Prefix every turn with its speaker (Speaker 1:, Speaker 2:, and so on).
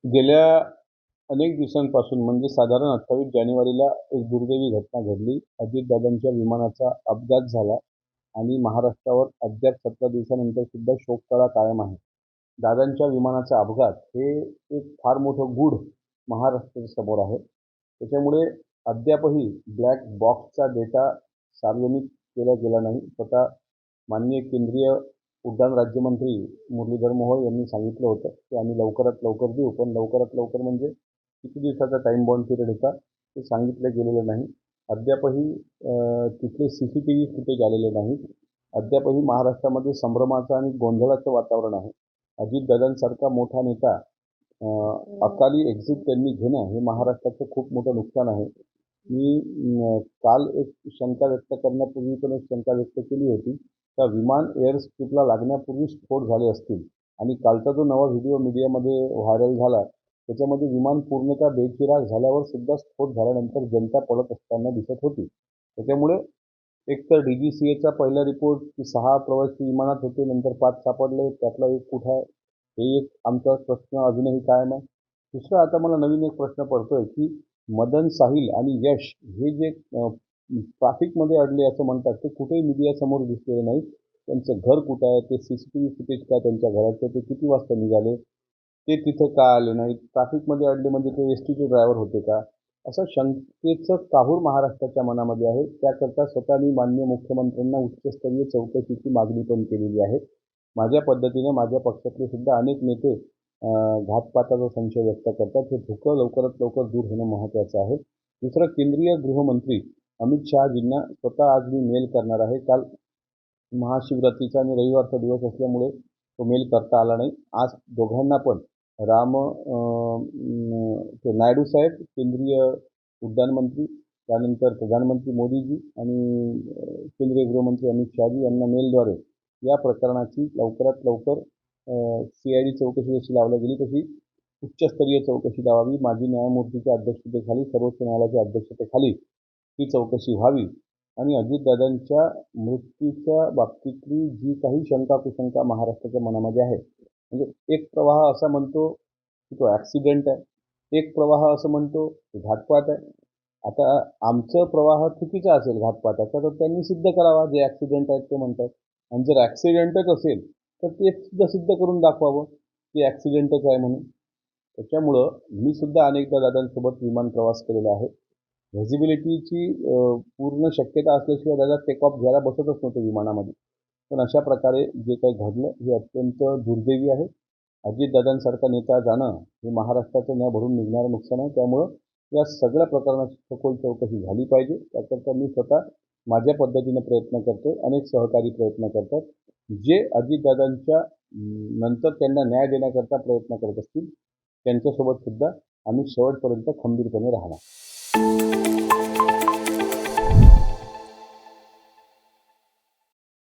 Speaker 1: गेल्या अनेक दिवसांपासून म्हणजे साधारण 28 जानेवारीला एक दुर्दैवी घटना घडली. अजितदादांच्या विमानाचा अपघात झाला आणि महाराष्ट्रावर अद्याप 17 दिवसानंतर सुद्धा शोककळा कायम आहे. दादांच्या विमानाचा अपघात हे एक फार मोठं गूढ महाराष्ट्रासमोर आहे. त्याच्यामुळे अद्यापही ब्लॅक बॉक्सचा डेटा सार्वजनिक केला गेला नाही. स्वतः माननीय केंद्रीय उड्डाण राज्यमंत्री मुरलीधर मोहोळ यांनी सांगितलं होतं की आम्ही लवकरात लवकर देऊ, पण लवकरात लवकर म्हणजे किती दिवसाचा टाईम बाउंड पिरियड होता ते सांगितलं गेलेलं नाही. अद्यापही तिथले CCTV फुटेज आलेले नाहीत. अद्यापही महाराष्ट्रामध्ये संभ्रमाचं आणि गोंधळाचं वातावरण आहे. अजितदादांसारखा मोठा नेता अकाली एक्झिट त्यांनी घेणं हे महाराष्ट्राचं खूप मोठं नुकसान आहे. मी काल एक शंका व्यक्त करण्यापूर्वी पण एक शंका व्यक्त केली होती. त्या विमान एअर स्ट्रिपला लागण्यापूर्वी स्फोट झाले असतील आणि कालचा जो नवा व्हिडिओ मीडियामध्ये व्हायरल झाला त्याच्यामध्ये विमान पूर्णतः बेचिराग झाल्यावर सुद्धा स्फोट झाल्यानंतर जनता पळत असताना दिसत होती. त्याच्यामुळे एकतर DGCAचा पहिला रिपोर्ट की 6 प्रवासी विमानात होते, नंतर 5 सापडले, त्यातला एक कुठं आहे? हे एक आमचा प्रश्न अजूनही कायम आहे. दुसरा आता मला नवीन एक प्रश्न पडतोय की मदन साहिल आणि यश हे जे ट्रॅफिकमध्ये अडले असं म्हणतात ते कुठेही मीडियासमोर दिसलेले नाहीत. त्यांचं घर कुठं आहे? ते CCTV फुटेज काय त्यांच्या घराचं? ते किती वाजता निघाले? ते तिथं का आले नाहीत? ट्रॅफिकमध्ये अडले म्हणजे ते एसटीचे ड्रायव्हर होते का? असं शंकेचं काहूर महाराष्ट्राच्या मनामध्ये आहे. त्याकरता स्वतः मी माननीय मुख्यमंत्र्यांना उच्चस्तरीय चौकशीची मागणी पण केलेली आहे. माझ्या पद्धतीने माझ्या पक्षातले सुद्धा अनेक नेते घातपाताचा संशय व्यक्त करतात. हे धुकं लवकरात लवकर दूर होणं महत्त्वाचं आहे. दुसरं केंद्रीय गृहमंत्री अमित शहाजींना स्वतः आज मी मेल करणार आहे. काल महाशिवरात्रीचा आणि रविवारचा दिवस असल्यामुळे तो मेल करता आला नाही. आज दोघांना पण ते नायडू साहेब केंद्रीय उड्डाण मंत्री, त्यानंतर प्रधानमंत्री मोदीजी आणि केंद्रीय गृहमंत्री अमित शहाजी यांना मेलद्वारे या प्रकरणाची लवकरात लवकर CID चौकशी जशी लावली गेली तशी उच्चस्तरीय चौकशी लावावी. माजी न्यायमूर्तीच्या अध्यक्षतेखाली सर्वोच्च न्यायालयाच्या अध्यक्षतेखाली ही चौकशी व्हावी आणि अजितदादांच्या मृत्यूच्या बाबतीतली जी काही शंका कुशंका महाराष्ट्राच्या मनामध्ये आहे, म्हणजे एक प्रवाह असा म्हणतो की तो ॲक्सिडेंट आहे, एक प्रवाह असं म्हणतो की घातपात आहे. आता आमचं प्रवाह चुकीचा असेल घातपाताचा तर त्यांनी सिद्ध करावा जे ॲक्सिडेंट आहेत ते म्हणतात. आणि जर ॲक्सिडेंटच असेल तर ते सुद्धा सिद्ध करून दाखवावं की ॲक्सिडेंटच आहे म्हणून. त्याच्यामुळं मी सुद्धा अनेकदा दादांसोबत विमान प्रवास केलेला आहे. व्हिजिबिलिटीची पूर्ण शक्यता असल्याशिवाय दादा टेक ऑफ घ्यायला बसतच नव्हते विमानामध्ये. पण अशा प्रकारे जे काही घडलं हे अत्यंत दुर्दैवी आहे. अजितदादांसारखा नेता जाणं हे महाराष्ट्राचं न भरून निघणारं नुकसान आहे. त्यामुळं या सगळ्या प्रकरणाची सखोल चौकशी झाली पाहिजे. त्याकरता मी स्वतः माझ्या पद्धतीनं प्रयत्न करतो. अनेक सहकारी प्रयत्न करतात. जे अजितदादांच्या नंतर त्यांना न्याय देण्याकरता प्रयत्न करत असतील त्यांच्यासोबत सुद्धा आम्ही शेवटपर्यंत खंबीरपणे राहणार.